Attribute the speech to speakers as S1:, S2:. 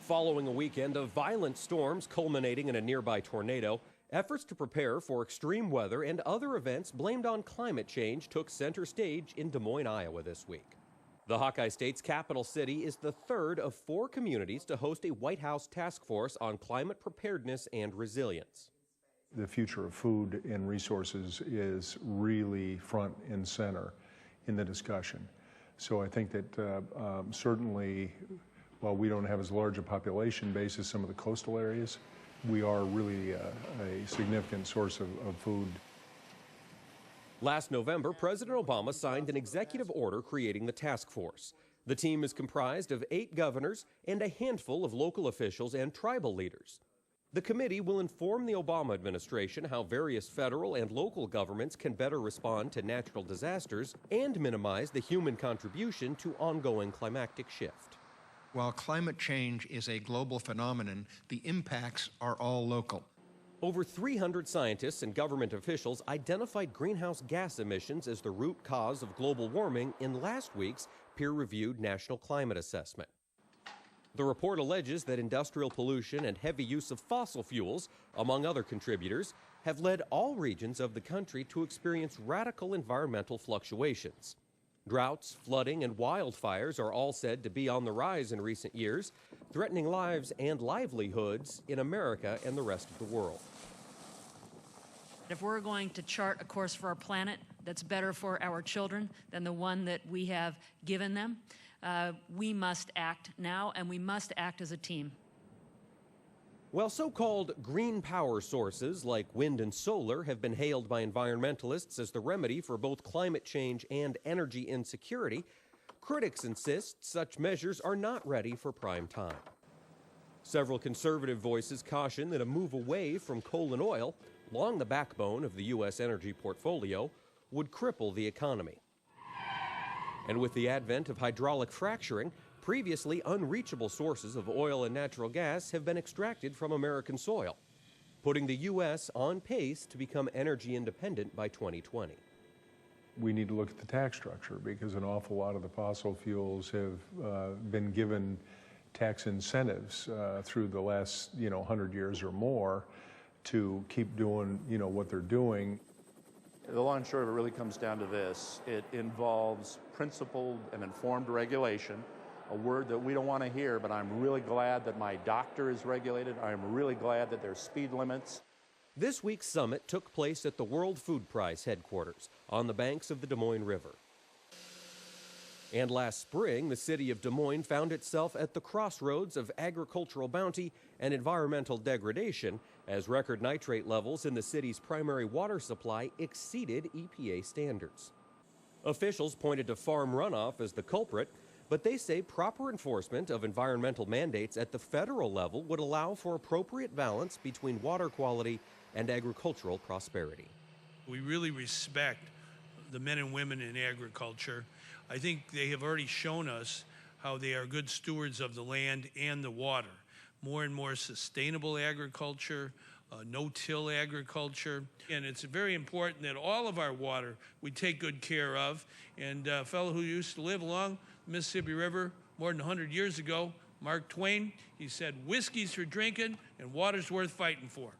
S1: Following a weekend of violent storms culminating in a nearby tornado, efforts to prepare for extreme weather and other events blamed on climate change took center stage in Des Moines, Iowa this week. The Hawkeye State's capital city is the third of 4 communities to host a White House task force on climate preparedness and resilience.
S2: The future of food and resources is really front and center in the discussion. So I think that certainly, while we don't have as large a population base as some of the coastal areas, we are really a significant source of food.
S1: Last November, President Obama signed an executive order creating the task force. The team is comprised of 8 governors and a handful of local officials and tribal leaders. The committee will inform the Obama administration how various federal and local governments can better respond to natural disasters and minimize the human contribution to ongoing climatic shift.
S3: While climate change is a global phenomenon, the impacts are all local.
S1: Over 300 scientists and government officials identified greenhouse gas emissions as the root cause of global warming in last week's peer-reviewed National Climate Assessment. The report alleges that industrial pollution and heavy use of fossil fuels, among other contributors, have led all regions of the country to experience radical environmental fluctuations. Droughts, flooding, and wildfires are all said to be on the rise in recent years, threatening lives and livelihoods in America and the rest of the world.
S4: If we're going to chart a course for our planet that's better for our children than the one that we have given them, we must act now, and we must act as a team.
S1: While so-called green power sources like wind and solar have been hailed by environmentalists as the remedy for both climate change and energy insecurity, critics insist such measures are not ready for prime time. Several conservative voices caution that a move away from coal and oil, along the backbone of the U.S. energy portfolio, would cripple the economy. And with the advent of hydraulic fracturing, previously unreachable sources of oil and natural gas have been extracted from American soil, putting the U.S. on pace to become energy independent by 2020.
S2: We need to look at the tax structure because an awful lot of the fossil fuels have been given tax incentives through the last 100 years or more to keep doing what they're doing.
S5: The long and short of it really comes down to this. It involves principled and informed regulation, a word that we don't want to hear, but I'm really glad that my doctor is regulated. I'm really glad that there's speed limits.
S1: This week's summit took place at the World Food Prize headquarters on the banks of the Des Moines River. And last spring, the city of Des Moines found itself at the crossroads of agricultural bounty and environmental degradation as record nitrate levels in the city's primary water supply exceeded EPA standards. Officials pointed to farm runoff as the culprit, but they say proper enforcement of environmental mandates at the federal level would allow for appropriate balance between water quality and agricultural prosperity.
S6: We really respect the men and women in agriculture. I think they have already shown us how they are good stewards of the land and the water. More and more sustainable agriculture, no-till agriculture. And it's very important that all of our water we take good care of. And a fellow who used to live along the Mississippi River more than 100 years ago, Mark Twain, he said, "Whiskey's for drinking and water's worth fighting for."